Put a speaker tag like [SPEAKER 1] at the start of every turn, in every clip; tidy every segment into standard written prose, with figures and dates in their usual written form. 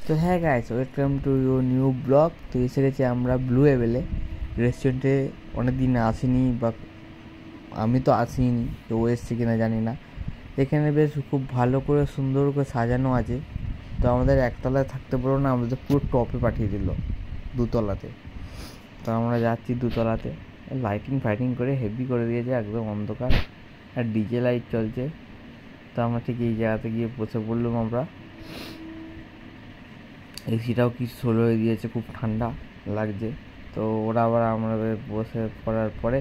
[SPEAKER 1] তো হ্যাঁ guys, welcome to your new blog. তো এসে গেছি আমরা ব্লু হেভেনে রেস্টুরেন্টে। অনেক দিন আসিনি, বা আমি তো আসিনি, তো ও এসছে কিনা জানি না। এখানে বেশ খুব ভালো করে সুন্দর করে সাজানো আছে। তো আমাদের একতলায় থাকতে পারলো না, আমাদের পুরো টপে পাঠিয়ে দিল দুতলাতে। তো আমরা যাচ্ছি দুতলাতে, লাইটিং ফাইটিং করে হেভি করে দিয়েছে, একদম অন্ধকার, আর ডিজে লাইট চলছে। তো আমরা ঠিক এই জায়গাতে গিয়ে বসে পড়লাম আমরা। এসিটাও কি স্লো হয়ে দিয়েছে, খুব ঠান্ডা লাগছে। তো ওরা আবার আমরা বসে পড়ার পরে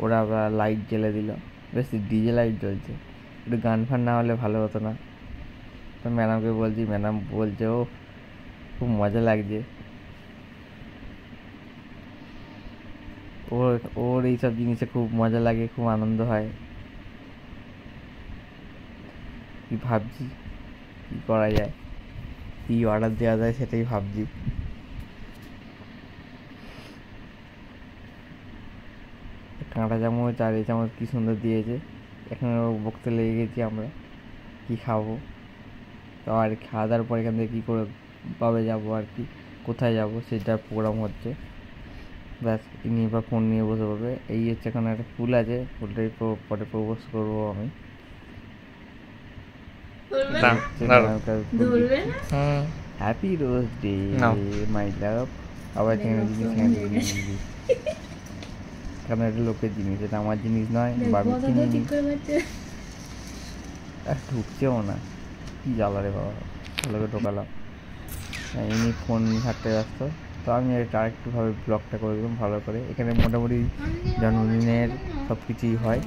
[SPEAKER 1] ওরা আবার লাইট জ্বেলে দিল, বেশ ডিজে লাইট জ্বলছে। একটু গান ফান না হলে ভালো হতো না। তো ম্যাডামকে বলছি, ম্যাডাম বলছে ও খুব মজা লাগছে। ওর ওর এইসব জিনিসে খুব মজা লাগে, খুব আনন্দ হয়। কি ভাবছি কি করা যায়, কি অর্ডার দেওয়া যায় সেটাই ভাবছি। কাঁটা চামচ আর এই চামচ কি সুন্দর দিয়েছে। এখানে বকতে লেগে গেছি আমরা কি খাবো। তো আর খাওয়া দাওয়ার পর এখান থেকে কী করে পাবে যাবো আর কি, কোথায় যাব সেটা প্রোগ্রাম হচ্ছে। ব্যাস ইনি এবার ফোন নিয়ে বসে পড়বে। এই হচ্ছে এখানে একটা ফুল আছে, ফুলটাই পরে প্রপোজ করবো আমি। হ্যাপি রোজ ডে মাই লাভ। আবার কারণ এটা লোকের জিনিস, এটা আমার জিনিস নয়। ঢুকছেও না, কি জ্বালা রে বাবা, ভালো করে ঢোকালাম। ইনি ফোন হাঁটতে ব্যস্ত। তো আমি এটা আরেকটুভাবে ব্লগটা করে দিলাম ভালো করে। এখানে মোটামুটি জন্মদিনের সব কিছুই হয়,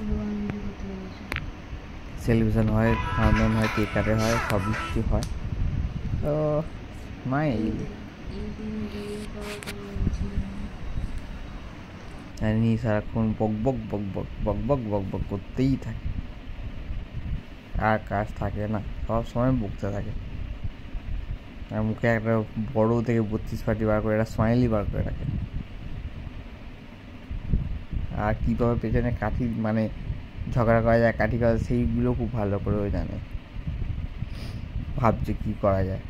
[SPEAKER 1] সেলিব্রেশন হয়, খাওয়া দাওয়া হয়, কেক কাটে হয়, সব কিছু হয়। তো স্মাইল। ইনি সারাক্ষণ বক বক বক বক বক বক বক বক করতেই থাকে, আর কাজ থাকে না, সব সময় বকতে থাকে। আর মুখে একটা বড় থেকে 32 পাটি বার করে একটা স্মাইলই বার করে রাখে। আর কীভাবে পেছনে কাঠি মানে ঝগড়া করা যায়, কাঠি করা, সেইগুলো খুব ভালো করেও জানে। ভাবছে কি করা যায়।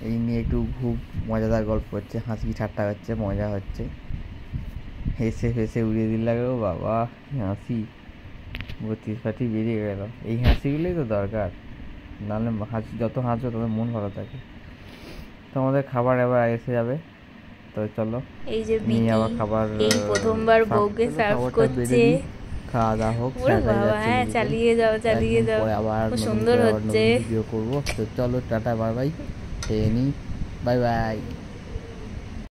[SPEAKER 1] এই নিয়ে একটু খুব মজাদার গল্প হচ্ছে, হাসি ঠাট্টা হচ্ছে, মজা হচ্ছে, হেসে ফেসে উড়িয়ে দিল লাগে। ও বাবা হাসি 32 পাটি বেরিয়ে গেল। এই হাসিগুলোই তো দরকার, নাহলে হাসি যত হাসবে তত মন ভালো থাকে। তো আমাদের খাবার এবার এসে যাবে। তো চলো,
[SPEAKER 2] এই যে বিনি আবার খাবার এই প্রথমবার বউকে সার্ভ করছে।
[SPEAKER 1] খাওয়া দাওয়া হোক।
[SPEAKER 2] হ্যাঁ চালিয়ে যাও চালিয়ে যাও, খুব সুন্দর হচ্ছে।
[SPEAKER 1] ভিডিও করবো। তো চলো টাটা বাই বাই, খেয়ে নিই, বাই বাই।